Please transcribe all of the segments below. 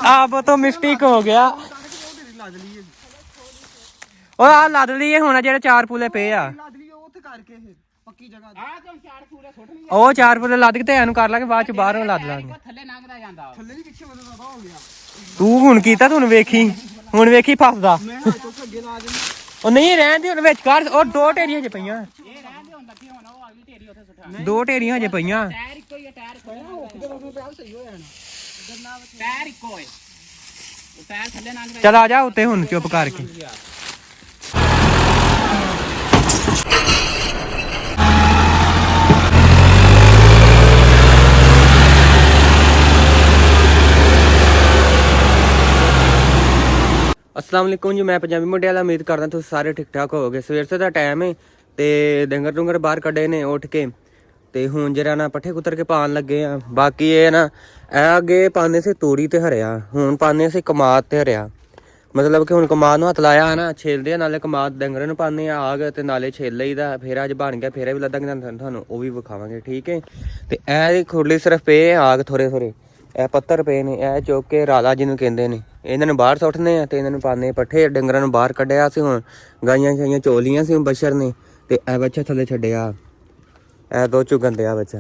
अब तो मिस्टेक हो गया ਉਹ ਆ ਲੱਦ ਲਈਏ ਹੁਣ ਜਿਹੜੇ 4 ਪੂਲੇ ਪਏ ਆ ਉਹ 4 ਪੂਲੇ ਲੱਦ ਕੇ ਤੇ ਇਹਨੂੰ ਕਰ ਲਾਂਗੇ ਬਾਅਦ ਚ ਬਾਹਰੋਂ ਲੱਦ ਲਾਂਗੇ ਤੂੰ ਹੁਣ ਕੀਤਾ ਤੂੰ ਹੁਣ ਵੇਖੀ ਫਸਦਾ ਉਹ ਨਹੀਂ ਰਹਿਣ ਦੇ ਹੁਣ ਵਿੱਚ ਕਰ ਉਹ 2 ਢੇਰੀਆਂ ਹਜੇ ਪਈਆਂ 2 ਢੇਰੀਆਂ ਹਜੇ ਪਈਆਂ ਚਲ ਆ ਜਾ ਉੱਤੇ ਹੁਣ ਚੁੱਪ ਕਰਕੇ अस्सलाम वालेकुम जी, मैं पंजाबी मुंडियाला उम्मीद करदा तुसीं सारे ठीक ठाक होवोगे। सवेर से टाइम है तो डंगर डुंगर बाहर कड्ढे ने उठ के ते हुण जरा ना पट्ठे कुतर के पान लगे आ। बाकी ये ना अगे पाने से तूड़ी ते हरिया, हुण पाने से कमाद ते हरिया। मतलब कि हुण कमाद नूं हत्थ लाया है ना, छेलदे नाले कमाद डंगरां नूं पाने आग ते नाले छेल लईदा। फिर अज बन गया, फिर भी लद्दांगे तुहानूं वो भी विखावांगे, ठीक है। ते ए खुरली सिर्फ पे आग थोड़े थोड़े ਇਹ ਪੱਤਰ ਪਏ ਨੇ, ਇਹ ਚੁੱਕ ਕੇ ਰਾਲਾ ਜਿਹਨੂੰ ਕਹਿੰਦੇ ਨੇ, ਇਹਨਾਂ ਨੂੰ ਬਾਹਰ ਸੁੱਟਨੇ ਆ ਤੇ ਇਹਨਾਂ ਨੂੰ ਪਾਣੇ ਪੱਠੇ। ਡੰਗਰਾਂ ਨੂੰ ਬਾਹਰ ਕੱਢਿਆ ਸੀ, ਹੁਣ ਗਾਈਆਂ ਸ਼ਾਈਆਂ ਚੋਲੀਆਂ ਸੀ ਬਸ਼ਰ ਨੇ ਤੇ ਇਹ ਬੱਚਾ ਥੱਲੇ ਛੱਡਿਆ, ਇਹ 2 ਚੁਗਣ ਦਿਆ ਬੱਚਾ।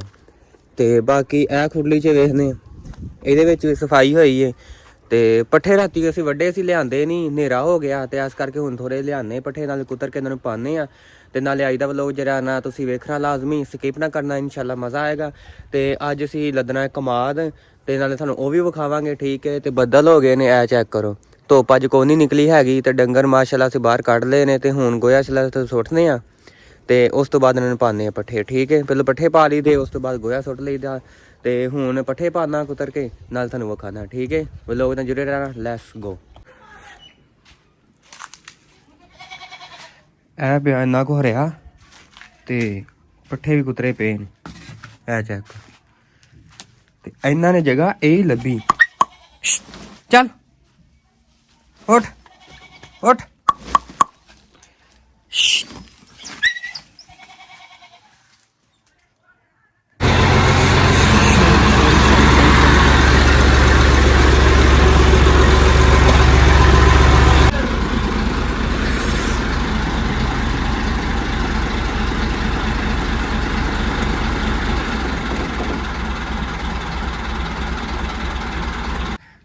ਤੇ ਬਾਕੀ ਇਹ ਖੁਰਲੀ 'ਚ ਵੇਖਦੇ ਇਹਦੇ ਵਿੱਚ ਵੀ ਸਫਾਈ ਹੋਈ ਏ। ਤੇ ਪੱਠੇ ਰਾਤੀ ਅਸੀਂ ਵੱਡੇ ਸੀ, ਲਿਆਂਦੇ ਨਹੀਂ, ਹਨੇਰਾ ਹੋ ਗਿਆ ਤੇ ਇਸ ਕਰਕੇ ਹੁਣ ਥੋੜੇ ਲਿਆਨੇ ਪੱਠੇ, ਨਾਲ ਕੁਤਰ ਕੇ ਇਹਨਾਂ ਨੂੰ ਪਾਉਂਦੇ ਆ। ਤੇ ਨਾਲੇ ਅੱਜ ਦਾ ਵਲੋਗ ਜਿਹੜਾ ਨਾ ਤੁਸੀਂ ਵੇਖਣਾ ਲਾਜ਼ਮੀ, ਸਕਿਪ ਨਾ ਕਰਨਾ, ਇਨਸ਼ਾਅੱਲਾ ਮਜ਼ਾ ਆਏਗਾ। ਤੇ ਅੱਜ ਅਸੀਂ ਲੱਦਣਾ ਕਮਾਦ ਤੇ ਨਾਲੇ ਤੁਹਾਨੂੰ ਉਹ ਵੀ ਵਿਖਾਵਾਂਗੇ, ਠੀਕ ਹੈ। ਤੇ ਬੱਦਲ ਹੋ ਗਏ ਨੇ, ਇਹ ਚੈੱਕ ਕਰੋ, ਧੁੱਪ ਅੱਜ ਕੋਈ ਨਹੀਂ ਨਿਕਲੀ ਹੈਗੀ। ਤੇ ਡੰਗਰ ਮਾਸ਼ਾਅੱਲਾ ਅਸੀਂ ਬਾਹਰ ਕੱਢ ਲਏ ਨੇ ਤੇ ਹੁਣ ਗੋਇਆ ਛਲਾ ਸੁੱਟਨੇ ਆ ਤੇ ਉਸ ਤੋਂ ਬਾਅਦ ਇਹਨਾਂ ਨੂੰ ਪਾਉਂਦੇ ਆ ਪੱਠੇ, ਠੀਕ ਹੈ। ਪਹਿਲਾਂ ਪੱਠੇ ਪਾ ਲਈਦੇ, ਉਸ ਤੋਂ ਬਾਅਦ ਗੋਇਆ ਸੁੱਟ ਲਈਦਾ ਤੇ ਹੁਣ ਪੱਠੇ ਪਾਣਾ ਕੁਤਰ ਕੇ ਨਾਲ ਤੁਹਾਨੂੰ ਵਿਖਾਣਾ, ਠੀਕ ਹੈ। ਵਲੋਗ ਨਾਲ ਜੁੜੇ ਰਹਿਣਾ, ਲੈਟਸ ਗੋ। ਇਹ ਪਿਆ ਇੰਨਾ ਕੁ ਹਰਿਆ ਤੇ ਪੱਠੇ ਵੀ ਕੁਤਰੇ ਪਏ ਨੇ, ਇਹ ਚੈੱਕ। ਤੇ ਇਹਨਾਂ ਨੇ ਜਗ੍ਹਾ ਇਹ ਲੱਭੀ, ਚੱਲ ਉੱਠ ਉੱਠ।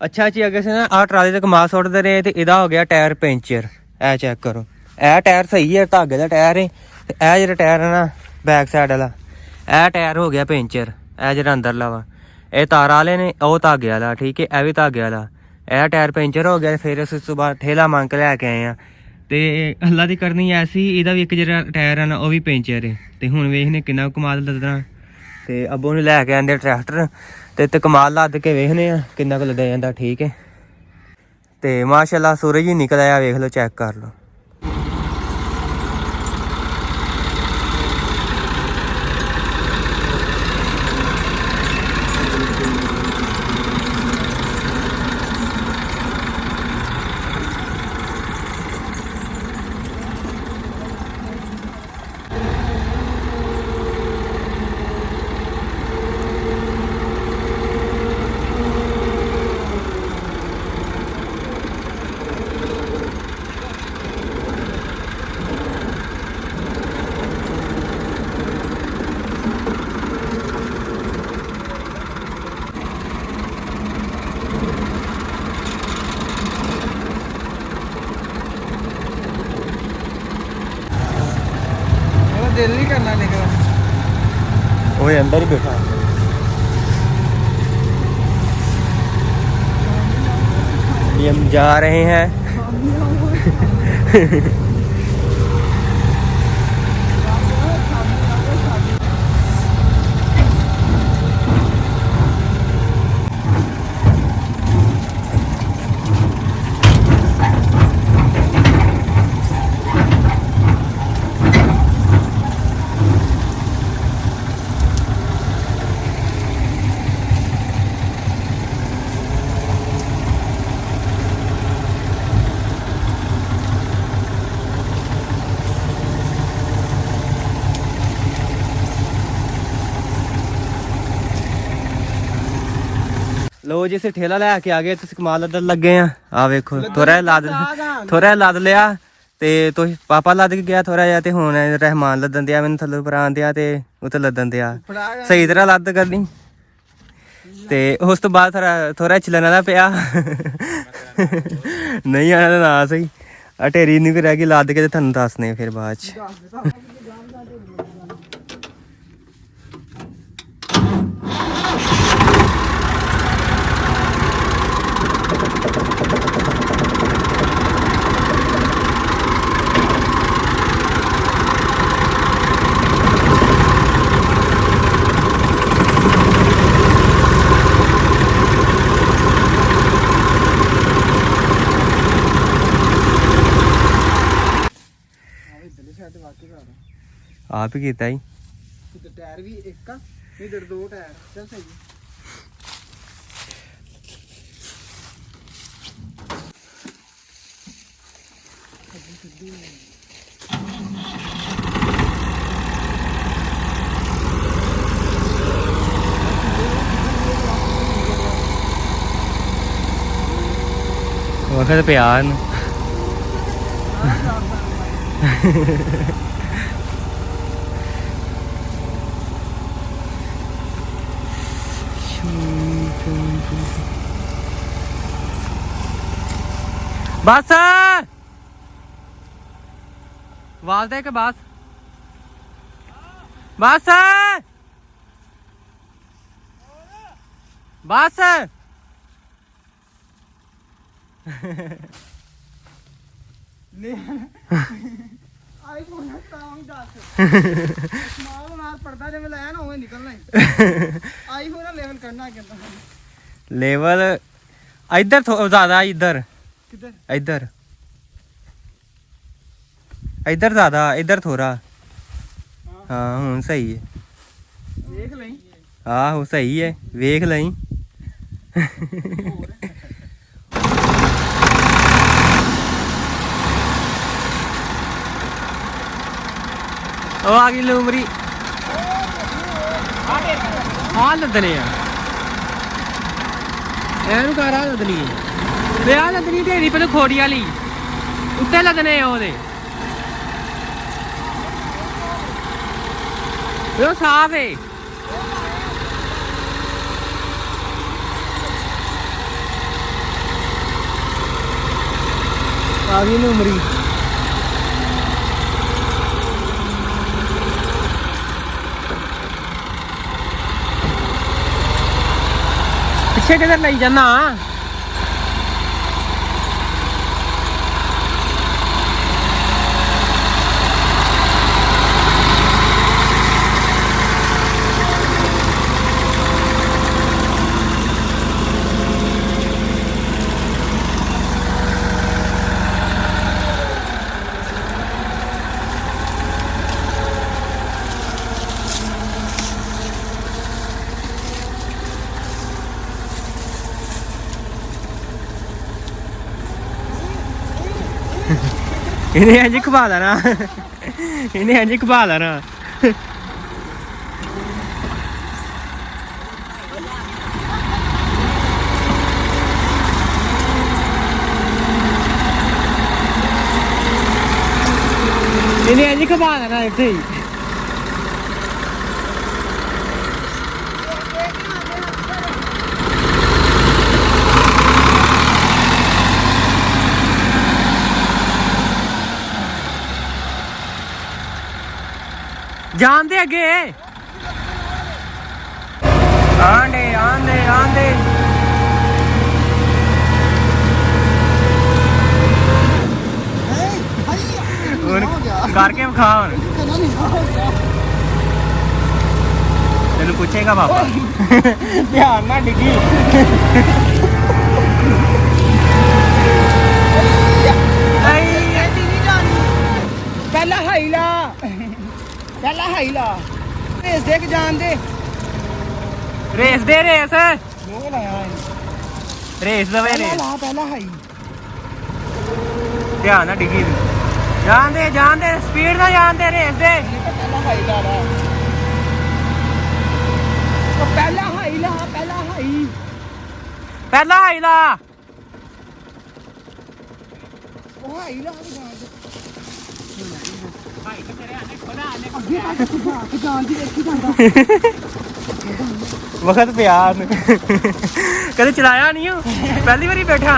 अच्छा जी, अगर से ना आ ट्राली तक कमाद सुटते रहे तो यदा हो गया टायर पंचर। ए चेक करो, ए टायर सही है, धागे का टायर है। ए जो टायर है ना बैक साइड वाला, ए टायर हो गया पंचर। ए जो अंदरला वा ये तार वाले ने, वो धागे वाला, ठीक है। ए भी धागे वाला, ए टायर पंचर हो गया। फिर उस तो बाद ठेला मांग के लैके आए हैं तो अल्लाह की करनी ऐसी, ਇਹਦਾ भी एक जो टायर है ना वो भी पंचर है। तो हुण वेखने कितना कमाल लदना। तो अबो ने लैके आंदे ट्रैक्टर ते कमाल लद के वेखने किन्ना कुछ लद्या जांदा, ठीक है। तो माशाअल्लाह सूरज ही निकल आया, वेख लो, चेक कर लो। दिल नहीं करना निकला, वो अंदर ही बैठा। ये हम जा रहे हैं ਲੋ ਜੀ ਅਸੀਂ ਠੇਲਾ ਲੈ ਕੇ ਆ ਗਏ, ਤੁਸੀਂ ਕਮਾਲ ਲੱਦਣ ਲੱਗੇ ਆ ਵੇਖੋ ਥੋੜਾ ਲੱਦ ਲਿਆ ਤੇ ਤੁਸੀਂ ਪਾਪਾ ਲੱਦ ਕੇ ਗਿਆ ਥੋੜਾ ਜਿਹਾ, ਤੇ ਹੁਣ ਰਹਿਮਾਨ ਲੱਦਣ ਦਿਆ ਮੈਨੂੰ ਥੱਲੋਂ ਪਰਾਂ ਦਿਆ ਤੇ ਉੱਤੇ ਲੱਦਣ ਦਿਆ। ਸਹੀ ਤਰ੍ਹਾਂ ਲੱਦ ਕਰਨੀ ਤੇ ਉਸ ਤੋਂ ਬਾਅਦ ਥੋੜਾ ਚਲਣ ਵਾਲਾ ਪਿਆ ਨਹੀਂ ਆਣਾ ਤਾਂ ਨਾ ਸਹੀ ਆ ਢੇਰੀ ਨਹੀਂ ਰਹਿ ਗਈ ਲੱਦ ਕੇ ਤੇ ਤੁਹਾਨੂੰ ਦੱਸਨੇ ਫਿਰ ਬਾਅਦ ਚ। ਆਪ ਹੀ ਕੀਤਾ ਹੀ ਟਾਇਰ ਵੀ ਇੱਕ ਆ, ਇਧਰ ਦੋ ਟਾਇਰ ਚੱਲ ਸਹੀ। ਵਕਤ ਪਿਆ ਇਹਨੂੰ बस वाल दे के बस बस बस ਆਈਫੋਨ ਤਾਂ ਦੱਸ ਸਮਾਲ ਨਾਲ ਪੜਦਾ ਜਿਵੇਂ ਲੈ ਨਾ ਉਵੇਂ ਨਿਕਲਣਾ ਹੀ। ਆਈਫੋਨ ਦਾ ਲੈਵਲ ਕਰਨਾ ਕਿੰਨਾ लेवल इधर ज्यादा इधर ਕਿੱਧਰ इधर इधर ज्यादा इधर थोड़ा हाँ हूँ सही है ਵੇਖ ਲਈ आहो सही है वेख लई ओ आ गई लूमरी आ लदने ਇਹਨੂੰ ਕਰ ਆ ਲੱਦਣੀ ਵੇ ਆ ਲੱਦਣੀ ਢੇਰੀ ਪਹਿਲਾਂ ਖੋੜੀ ਵਾਲੀ ਉੱਤੇ ਲੱਦਣੇ ਉਹਦੇ ਉਹ ਸਾਫ ਏ ਆ ਗਈ ਲੂਮਰੀ ਪਿੱਛੇ ਕਿਧਰ ਲਈ ਜਾਣਾ ਇਹਨੇ ਇੰਜ ਖਵਾ ਲੈਣਾ ਇਹਨੇ ਇੰਜ ਖਵਾ ਲੈਣਾ ਇਹਨੇ ਇੰਜ ਖਵਾ ਲੈਣਾ ਇੱਥੇ ਹੀ जान दे अगे आंदे आंदे आंदे करके विखा तेन पूछेगा पापा ध्यान ना डिगी ਪਹਿਲਾਂ ਹਾਈ ਲਾ ਪਹਿਲਾਂ ਹਾਈ ਲਾ ਰੇਸ ਦੇ ਕੇ ਜਾਣ ਦੇ रेस दे रेस ਲੋਕ ਲਾਇਆ रेस दवे ਪਹਿਲਾਂ रेस ਲਾ ਪਹਿਲਾਂ ਹਾਈ ध्यान ना डिगी जान दे स्पीड ना जान दे रेस दे ਪਹਿਲਾਂ ਹਾਈ ਲਾ ਲਾ ਉਹ ਪਹਿਲਾਂ ਹਾਈ ਲਾ ਪਹਿਲਾਂ ਹਾਈ ਪਹਿਲਾਂ ਹਾਈ ਲਾ ਉਹ ਹਾਈ ਲਾ ਦੁਕਾਨ ਤੇ ਭਾਈ ਤੇ ਤੇਰੇ ਆਨੇ ਖੋਲਾ ਆਨੇ ਅੱਗੇ ਤੱਕ ਸੁਭਾ ਕੇ ਜਾਣ ਦੀ ਵੇਖੀ ਜਾਂਦਾ ਵਕਤ ਪਿਆ ਕਦੇ ਚਲਾਇਆ ਨਹੀਂ ਉਹ ਪਹਿਲੀ ਵਾਰੀ ਬੈਠਾ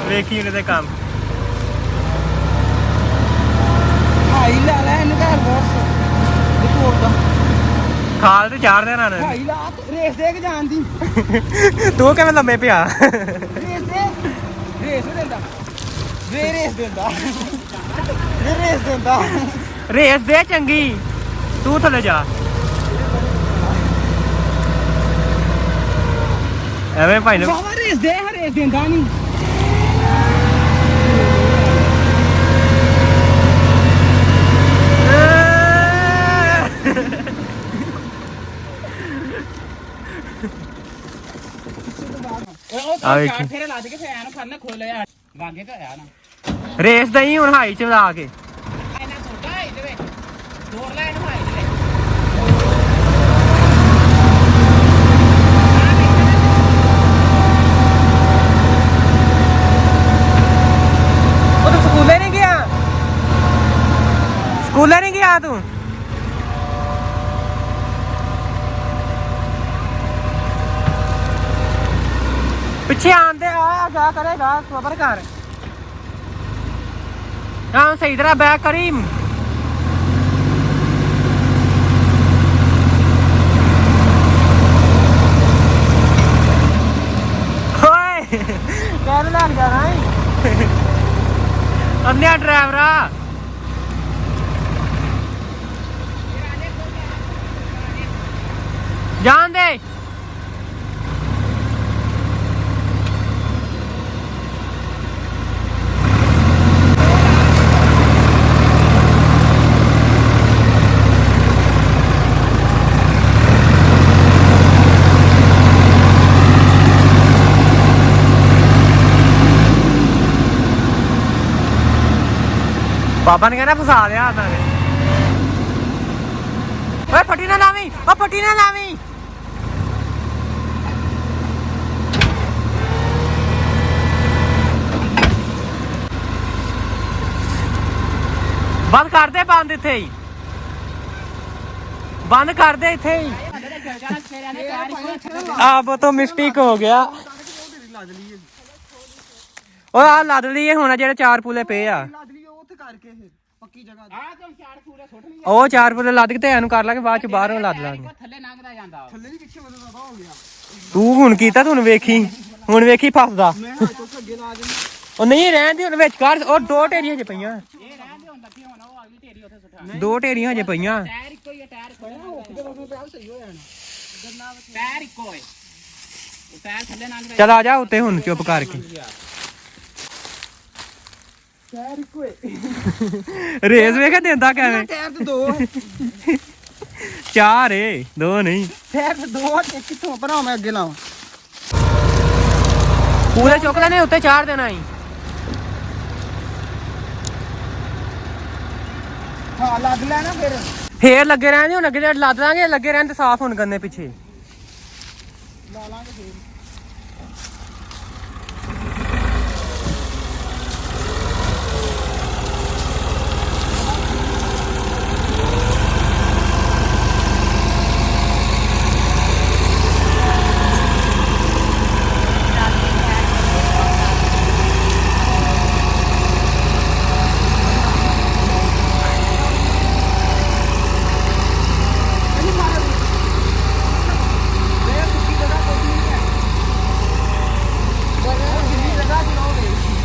ਵੇਖੀ ਕਿਤੇ ਕੰਮ ਹਾਈ ਲਾ ਲੈ ਇਹਨੂੰ ਘਰ ਬੋਸ ਰਿਪੋਰਟ ਖਾਲ ਤੇ ਚਾੜ ਦੇਣਾ ਨੇ ਹਾਈ ਲਾ ਰੇਸ ਦੇ ਕੇ ਜਾਣ ਦੀ ਤੂੰ ਕਿਵੇਂ ਲੰਮੇ ਪਿਆ ਰੇਸ ਦਿੰਦਾ ਵੇ ਰੇਸ ਦਿੰਦਾ ਰੇਸ ਦੇ ਚੰਗੀ ਤੂੰ ਥੱਲੇ ਜਾ ਐਵੇਂ ਭਾਈ ਨੇ ਬਾਬਾ ਰੇਸ ਦਿੰਦਾ ਨਹੀਂ ਉਹ ਚਾਰ ਫੇਰੇ ਲਾ ਦੇ ਕੇ ਫੈਨ ਫੜਨਾ ਖੋਲਿਆ ਵਾਗੇ ਤੇ ਆਇਆ ਨਾ ਰੇਸ ਦਈ ਹੁਣ ਹਾਈ ਚ ਲਾ ਕੇ ਇਹਨਾਂ ਛੋਟਾ ਹੈ ਇਹਦੇ ਵਿੱਚ ਦੌੜ ਲੈ ਇਹਨੂੰ ਹਾਈ ਦੇ ਵਿੱਚ ਉਹ ਤੂੰ ਸਕੂਲੇ ਨਹੀਂ ਗਿਆ ਤੂੰ ਪਿੱਛੇ ਆਂਦੇ ਆ ਜਾ ਕਰੇਗਾ ਸਬਰ ਕਰ ਹਾਂ ਸਹੀ ਤਰ੍ਹਾਂ ਬੈਕ ਕਰੀ ਓਏ ਕਹਿ ਲੱਗ ਜਾਣਾ ਅੰਨਿਆ ਡਰਾਈਵਰਾ ਜਾਣ ਦੇ ਬਾਬਾ ਨੇ ਕਹਿੰਦਾ ਫਸਾ ਲਿਆ ਉਹਨਾਂ ਨੇ ਓਏ ਫੱਟੀ ਨਾ ਲਾਵੀਂ ਬੰਦ ਕਰ ਦੇ ਇੱਥੇ ਹੀ ਬੰਦ ਕਰ ਦੇ ਇੱਥੇ ਹੀ ਆਪ ਤੋਂ ਮਿਸਟੇਕ ਹੋ ਗਿਆ ਓ ਆ ਲੱਦ ਲਈਏ ਹੁਣ ਜਿਹੜੇ 4 ਪੂਲੇ ਪਏ ਆ ਕਰਕੇ ਪੱਕੀ ਜਗ੍ਹਾ ਆ ਤੂੰ ਚਾਰ ਪੂਰੇ ਸੁੱਟ ਲਈ ਉਹ 4 ਪੂਲੇ ਲੱਦ ਕੇ ਤੇ ਇਹਨੂੰ ਕਰ ਲਾਂਗੇ ਬਾਅਦ ਚ ਬਾਹਰੋਂ ਲੱਦ ਲਾਂਗੇ ਥੱਲੇ ਲੰਘਦਾ ਜਾਂਦਾ ਥੱਲੇ ਨਹੀਂ ਪਿੱਛੇ ਮਤਲਬ ਜ਼ਿਆਦਾ ਹੋ ਗਿਆ ਤੂੰ ਹੁਣ ਕੀਤਾ ਤੂੰ ਹੁਣ ਵੇਖੀ ਫਸਦਾ ਮੈਂ ਹਾਂ ਤੋਂ ਅੱਗੇ ਲਾ ਦਿੰਦਾ ਉਹ ਨਹੀਂ ਰਹਿਣ ਦੇ ਹੁਣ ਵਿੱਚ ਕਰ ਉਹ 2 ਢੇਰੀਆਂ ਹਜੇ ਪਈਆਂ ਇਹ ਰਹਿਣ ਦੇ ਹੁਣ ਲੱਗੀ ਹੁਣ ਉਹ ਅਗਲੀ ਢੇਰੀ ਉੱਥੇ ਸੁੱਟਾ 2 ਢੇਰੀਆਂ ਹਜੇ ਪਈਆਂ ਟਾਇਰ ਇੱਕੋ ਹੀ ਹੈ ਟਾਇਰ ਸਹੀ ਹੋ ਜਾਣਾ ਟਾਇਰ ਇੱਕੋ ਹੈ ਉਹ ਟਾਇਰ ਥੱਲੇ ਲੰਘਦਾ ਚੱਲ ਆ ਜਾ ਉੱਤੇ ਹੁਣ ਚੁੱਪ ਕਰਕੇ ਟਾਇਰ ਇੱਕੋ ਰੇਸ ਵੇਖ ਦਿੰਦਾ ਕਿਵੇਂ ਟਾਇਰ ਤੇ 2 4 ਏ 2 ਨਹੀਂ ਟਾਇਰ ਤੇ 2 ਤੇ ਕਿੱਥੋਂ ਭਰਾ ਮੈਂ ਅੱਗੇ ਲਾਵਾਂ ਪੂਰੇ ਚੁੱਕ ਲੈਣੇ ਉੱਤੇ ਚਾੜ ਦੇਣਾ ਹੀ ਹਾਂ ਲੱਗ ਲੈਣਾ ਫੇਰ ਲੱਗੇ ਰਹਿੰਦੇ ਹੁਣ ਅੱਗੇ ਲੱਦ ਦਾਂਗੇ ਲੱਗੇ ਰਹਿਣ ਤੇ ਸਾਫ਼ ਹੁਣ ਗੰਨੇ ਪਿੱਛੇ ਲਾ ਲਾਂਗੇ ਫੇਰ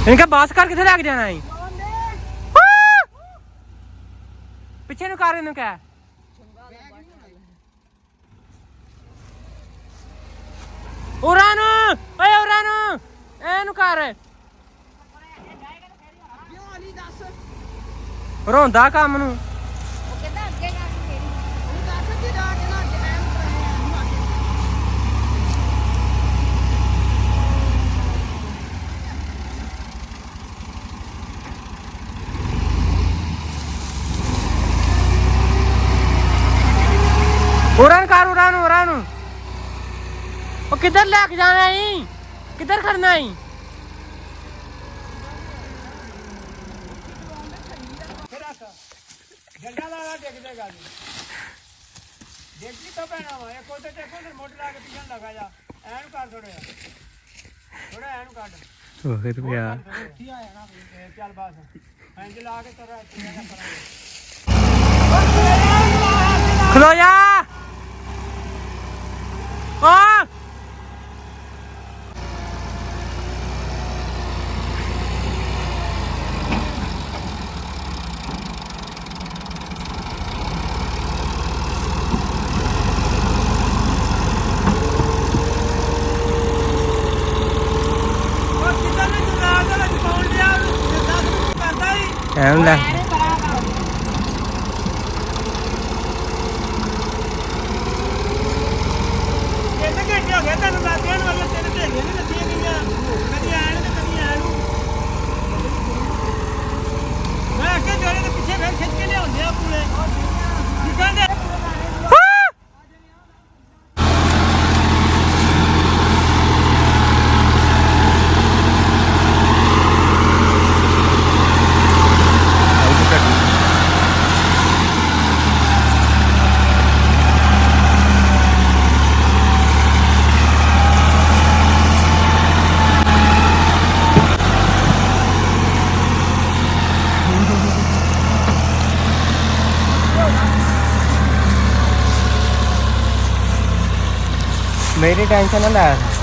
इनका बास कार किथे लग जाना है पिछे नु कार इनु क्या उरानु ओए उरानु एनु कार रोंदा काम नु उड़ान कार उड़ान उड़ान वो किधर लेके जाना है किधर खड़ना है? डंडा ला देख देगा देखी तो पैना वा एक कोते टेको ने मोटर ला के पीछे लगा जा एन कर थोड़ा एन काट हो गया ठीक आया ना चल बस एंज ला के तेरा खलो जा ओ em là मेरी टेंशन ना ले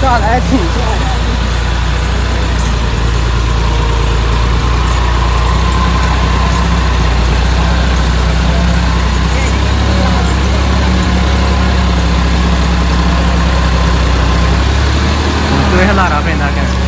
चल ऐसी तो हलारा पैदा कर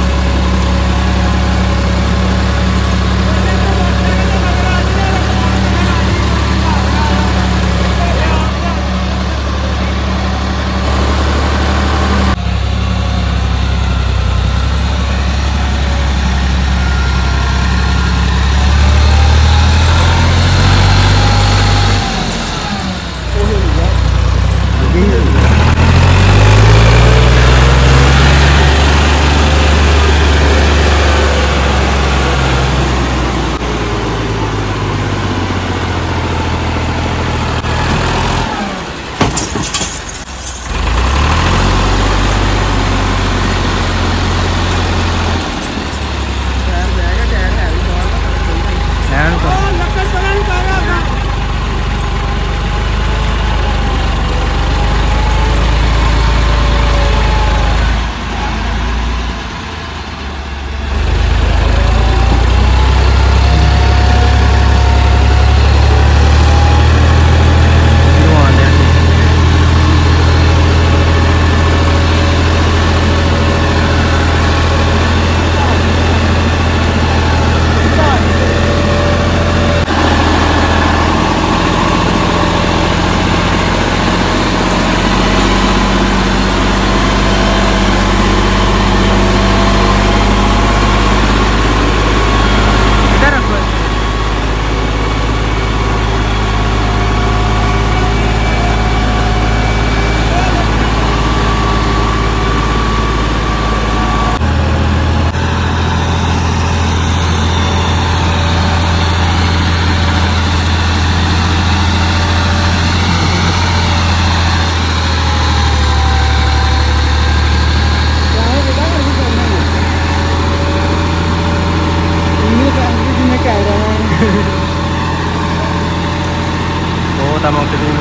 estamos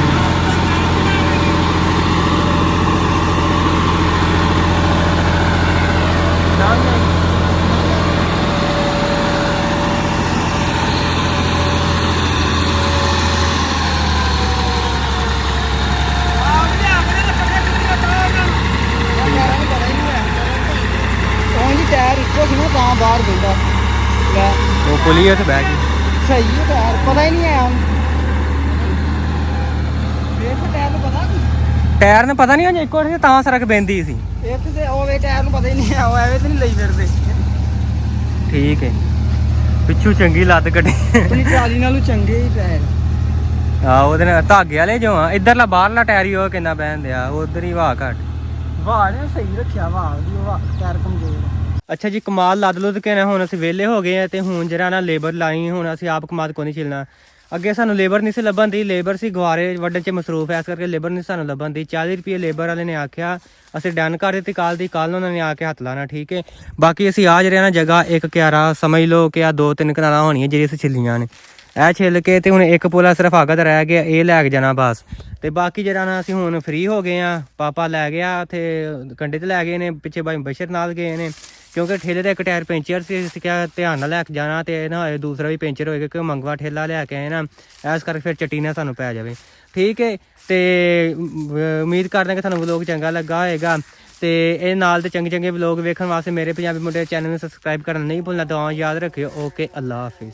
ਪੁਲੀ ਉੱਥੇ ਬਹਿ ਗਈ। ਸਹੀ ਹੈ ਟਾਇਰ ਪਤਾ ਹੀ ਨਹੀਂ ਆਇਆ ਵੇਖ ਟਾਇਰ ਨੂੰ ਪਤਾ ਟਾਇਰ ਨੂੰ ਪਤਾ ਨਹੀਂ ਹੁਣ ਇੱਕੋ ਵਾਰੀ ਤਾਂ ਸਰਕ ਬੈਂਦੀ ਸੀ। ਇੱਥੇ ਤੇ ਉਹ ਵੇ ਟਾਇਰ ਨੂੰ ਪਤਾ ਹੀ ਨਹੀਂ ਆਇਆ ਉਹ ਐਵੇਂ ਤੇ ਨਹੀਂ ਲਈ ਫਿਰਦੇ ਠੀਕ ਹੈ ਪਿੱਛੂ ਚੰਗੀ ਲੱਤ ਕੱਢੀ ਆਪਣੀ ਟਰਾਲੀ ਨਾਲੋਂ ਚੰਗੇ ਹੀ ਟਾਇਰ ਆ ਉਹਦੇ ਨਾਲ ਧਾਗੇ ਵਾਲੇ ਜੋ ਆ ਇੱਧਰਲਾ ਬਾਹਰਲਾ ਟਾਇਰ ਹੀ ਉਹ ਕਿੰਨਾ ਬਹਿੰਦੇ ਆ ਉਧਰ ਹੀ ਵਾਹ ਘੱਟ। ਵਾਹ ਨੇ ਸਹੀ ਰੱਖਿਆ ਵਾਹ ਦੀ ਉਹ ਟਾਇਰ ਕਮਜ਼ੋਰ ਅੱਛਾ ਜੀ ਕਮਾਲ ਲੱਦ ਲੁੱਦ ਕੇ ਨਾ ਹੁਣ ਅਸੀਂ ਵਿਹਲੇ ਹੋ ਗਏ ਆ ਤੇ ਹੁਣ ਜਿਹੜਾ ਨਾ ਲੇਬਰ ਲਾਈ ਹੁਣ ਅਸੀਂ ਆਪ ਕਮਾਦ ਕੋ ਨਹੀਂ ਛਿਲਣਾ। ਅੱਗੇ ਸਾਨੂੰ ਲੇਬਰ ਨਹੀਂ ਸੀ ਲੱਭਣ ਦੀ ਲੇਬਰ ਸੀ ਗੁਆਰੇ ਵੱਢਣ 'ਚ ਮਸਰੂਫ ਐ ਇਸ ਕਰਕੇ ਲੇਬਰ ਨਹੀਂ ਸਾਨੂੰ ਲੱਭਣ ਦੀ 40 ਰੁਪਏ ਲੇਬਰ ਵਾਲੇ ਨੇ ਆਖਿਆ ਅਸੀਂ ਡਨ ਕਰ ਦਿੱਤੀ ਕੱਲ ਦੀ ਕੱਲ ਉਹਨਾਂ ਨੇ ਆ ਕੇ ਹੱਥ ਲਾਣਾ ਠੀਕ ਹੈ। ਬਾਕੀ ਅਸੀਂ ਆ ਜਿਹੜੇ ਨਾ ਜਗ੍ਹਾ ਇੱਕ ਕਿਆਰਾ ਸਮਝ ਲਓ ਕਿ ਆ 2-3 ਕਨਾਲਾਂ ਹੋਣੀਆਂ ਜਿਹੜੀ ਅਸੀਂ ਛਿੱਲੀਆਂ ਨੇ ਇਹ ਛਿੱਲ ਕੇ ਤੇ ਹੁਣ ਇੱਕ ਪੋਲਾ ਸਿਰਫ ਆਗਤ ਰਹਿ ਗਿਆ ਇਹ ਲੈ ਕੇ ਜਾਣਾ ਬਸ। ਤੇ ਬਾਕੀ ਜਿਹੜਾ ਨਾ ਅਸੀਂ ਹੁਣ ਫ੍ਰੀ ਹੋ ਗਏ ਆ ਪਾਪਾ ਲੈ ਗਿਆ ਉੱਥੇ ਕੰਡੇ ਤੇ ਲੈ ਗਏ ਨੇ ਪਿੱਛੇ ਬਾਈ ਬਸ਼ਰ ਨਾਲ ਗਏ ਨੇ ਕਿਉਂਕਿ ਠੇਲੇ ਦਾ ਇੱਕ ਟਾਇਰ ਪੈਂਚਰ ਸੀ ਅਸੀਂ ਕਿਹਾ ਧਿਆਨ ਨਾਲ ਲੈ ਕੇ ਜਾਣਾ ਤੇ ਨਾ ਹੋਏ ਦੂਸਰਾ ਵੀ ਪੈਂਚਰ ਹੋਏਗਾ ਕਿਉਂਕਿ ਮੰਗਵਾ ਠੇਲਾ ਲਿਆ ਕੇ ਆਏ ਨਾ ਇਸ ਕਰਕੇ ਫਿਰ ਚੱਟੀ ਨਾ ਸਾਨੂੰ ਪੈ ਜਾਵੇ ਠੀਕ ਹੈ। ਤੇ ਉਮੀਦ ਕਰਦੇ ਕਿ ਤੁਹਾਨੂੰ ਵਲੋਗ ਚੰਗਾ ਲੱਗਾ ਹੋਏਗਾ ਤੇ ਇਹ ਨਾਲ ਦੇ ਚੰਗੇ ਵਲੋਗ ਵੇਖਣ ਵਾਸਤੇ ਮੇਰੇ ਪੰਜਾਬੀ ਮੁੰਡੇ ਚੈਨਲ ਨੂੰ ਸਬਸਕ੍ਰਾਈਬ ਕਰਨਾ ਨਹੀਂ ਭੁੱਲਣਾ। ਦੁਆ ਯਾਦ ਰੱਖਿਓ। ਓਕੇ ਅੱਲਾ ਹਾਫਿਜ਼।